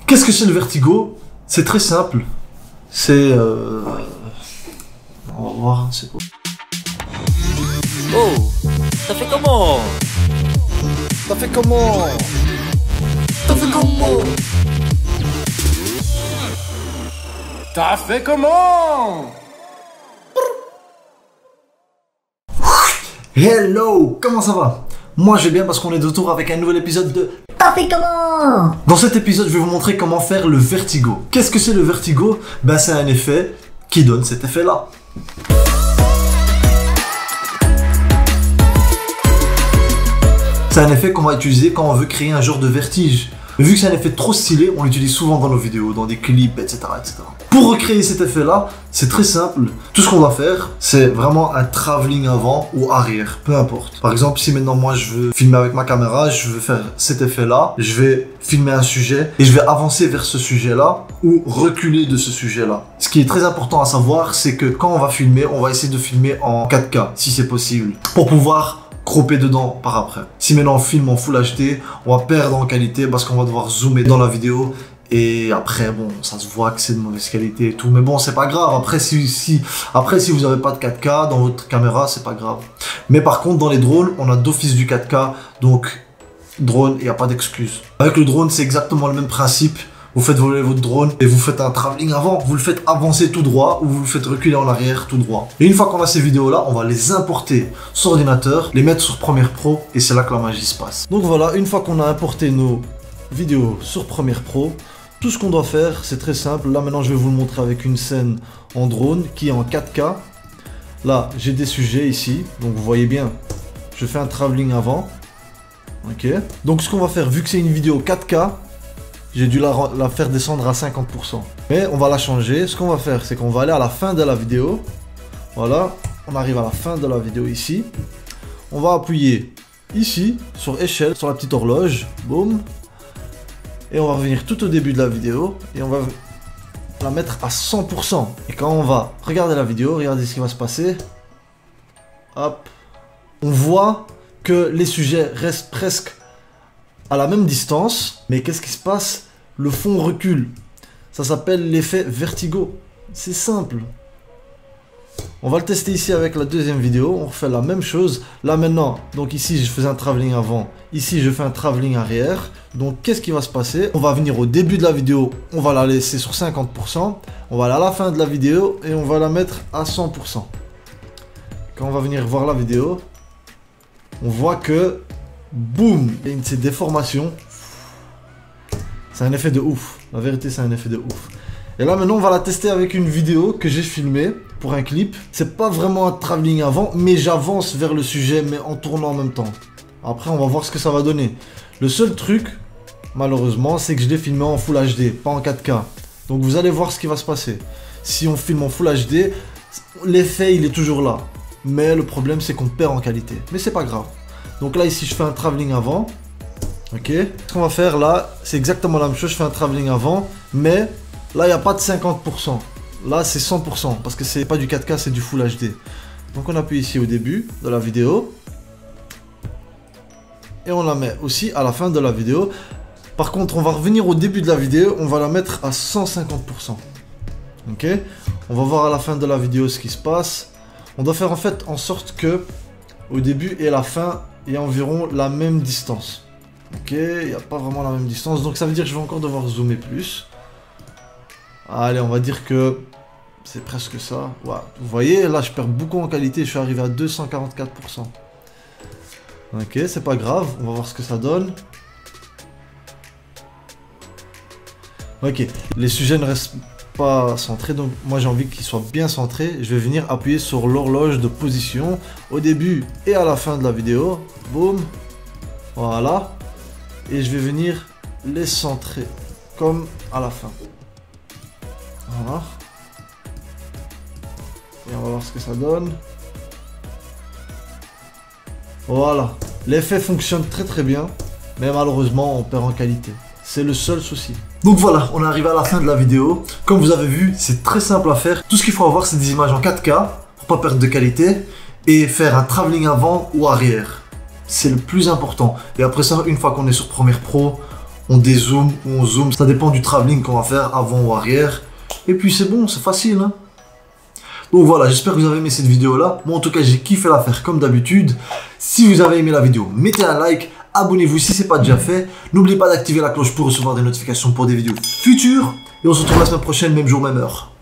Qu'est-ce que c'est le vertigo? C'est très simple. C'est... On va voir, c'est quoi. Oh, t'as fait comment? T'as fait comment? T'as fait comment? T'as fait comment? Hello, comment ça va? Moi je vais bien parce qu'on est de retour avec un nouvel épisode de T'as fait comment? Dans cet épisode je vais vous montrer comment faire le vertigo. Qu'est-ce que c'est le vertigo? Ben c'est un effet qui donne cet effet là. C'est un effet qu'on va utiliser quand on veut créer un genre de vertige. Mais vu que c'est un effet trop stylé, on l'utilise souvent dans nos vidéos, dans des clips, etc., etc. Pour recréer cet effet-là, c'est très simple. Tout ce qu'on va faire, c'est vraiment un travelling avant ou arrière, peu importe. Par exemple, si maintenant moi je veux filmer avec ma caméra, je veux faire cet effet-là, je vais filmer un sujet et je vais avancer vers ce sujet-là ou reculer de ce sujet-là. Ce qui est très important à savoir, c'est que quand on va filmer, on va essayer de filmer en 4K, si c'est possible, pour pouvoir cropper dedans par après. Si maintenant on filme en Full HD, on va perdre en qualité parce qu'on va devoir zoomer dans la vidéo et après bon, ça se voit que c'est de mauvaise qualité et tout, mais bon c'est pas grave. Après si vous avez pas de 4K dans votre caméra, c'est pas grave. Mais par contre dans les drones, on a d'office du 4K, donc drone, il n'y a pas d'excuse. Avec le drone, c'est exactement le même principe. Vous faites voler votre drone et vous faites un travelling avant, vous le faites avancer tout droit ou vous le faites reculer en arrière tout droit. Et une fois qu'on a ces vidéos là, on va les importer sur ordinateur, les mettre sur Premiere Pro et c'est là que la magie se passe. Donc voilà, une fois qu'on a importé nos vidéos sur Premiere Pro, tout ce qu'on doit faire c'est très simple. Là maintenant je vais vous le montrer avec une scène en drone qui est en 4K. Là j'ai des sujets ici, donc vous voyez bien, je fais un travelling avant. Ok, donc ce qu'on va faire, vu que c'est une vidéo 4K, j'ai dû la faire descendre à 50%. Mais on va la changer. Ce qu'on va faire, c'est qu'on va aller à la fin de la vidéo. Voilà, on arrive à la fin de la vidéo ici. On va appuyer ici, sur échelle, sur la petite horloge. Boum. Et on va revenir tout au début de la vidéo. Et on va la mettre à 100%. Et quand on va regarder la vidéo, regardez ce qui va se passer. Hop. On voit que les sujets restent presque à la même distance, mais qu'est-ce qui se passe? Le fond recule. Ça s'appelle l'effet vertigo. C'est simple. On va le tester ici avec la deuxième vidéo. On refait la même chose. Là maintenant, donc ici je faisais un travelling avant. Ici je fais un travelling arrière. Donc qu'est-ce qui va se passer? On va venir au début de la vidéo. On va la laisser sur 50%. On va aller à la fin de la vidéo et on va la mettre à 100%. Quand on va venir voir la vidéo, on voit que boum, il y a une de ces déformations. C'est un effet de ouf. La vérité, c'est un effet de ouf. Et là, maintenant, on va la tester avec une vidéo que j'ai filmée pour un clip. C'est pas vraiment un travelling avant, mais j'avance vers le sujet, mais en tournant en même temps. Après, on va voir ce que ça va donner. Le seul truc, malheureusement, c'est que je l'ai filmé en Full HD, pas en 4K. Donc, vous allez voir ce qui va se passer. Si on filme en Full HD, l'effet, il est toujours là. Mais le problème, c'est qu'on perd en qualité. Mais c'est pas grave. Donc là, ici, je fais un travelling avant. Ok. Ce qu'on va faire là, c'est exactement la même chose. Je fais un travelling avant. Mais là, il n'y a pas de 50%. Là, c'est 100%. Parce que c'est pas du 4K, c'est du Full HD. Donc on appuie ici au début de la vidéo. Et on la met aussi à la fin de la vidéo. Par contre, on va revenir au début de la vidéo. On va la mettre à 150%. Ok. On va voir à la fin de la vidéo ce qui se passe. On doit faire en fait en sorte que au début et à la fin, il y a environ la même distance. Ok, il n'y a pas vraiment la même distance. Donc ça veut dire que je vais encore devoir zoomer plus. Allez, on va dire que c'est presque ça. Ouais. Vous voyez, là je perds beaucoup en qualité. Je suis arrivé à 244%. Ok, c'est pas grave. On va voir ce que ça donne. Ok, les sujets ne restent pas centrés. Donc moi j'ai envie qu'ils soient bien centrés. Je vais venir appuyer sur l'horloge de position au début et à la fin de la vidéo. Boum. Voilà. Et je vais venir les centrer comme à la fin. Voilà. Et on va voir ce que ça donne. Voilà. L'effet fonctionne très très bien. Mais malheureusement on perd en qualité. C'est le seul souci. Donc voilà, on est arrivé à la fin de la vidéo. Comme vous avez vu, c'est très simple à faire. Tout ce qu'il faut avoir, c'est des images en 4K pour pas perdre de qualité et faire un travelling avant ou arrière. C'est le plus important. Et après ça, une fois qu'on est sur Premiere Pro, on dézoome ou on zoome. Ça dépend du travelling qu'on va faire avant ou arrière. Et puis c'est bon, c'est facile. Hein. Donc voilà, j'espère que vous avez aimé cette vidéo-là. Moi en tout cas, j'ai kiffé la faire comme d'habitude. Si vous avez aimé la vidéo, mettez un like. Abonnez-vous si ce n'est pas déjà fait. N'oubliez pas d'activer la cloche pour recevoir des notifications pour des vidéos futures. Et on se retrouve la semaine prochaine, même jour, même heure.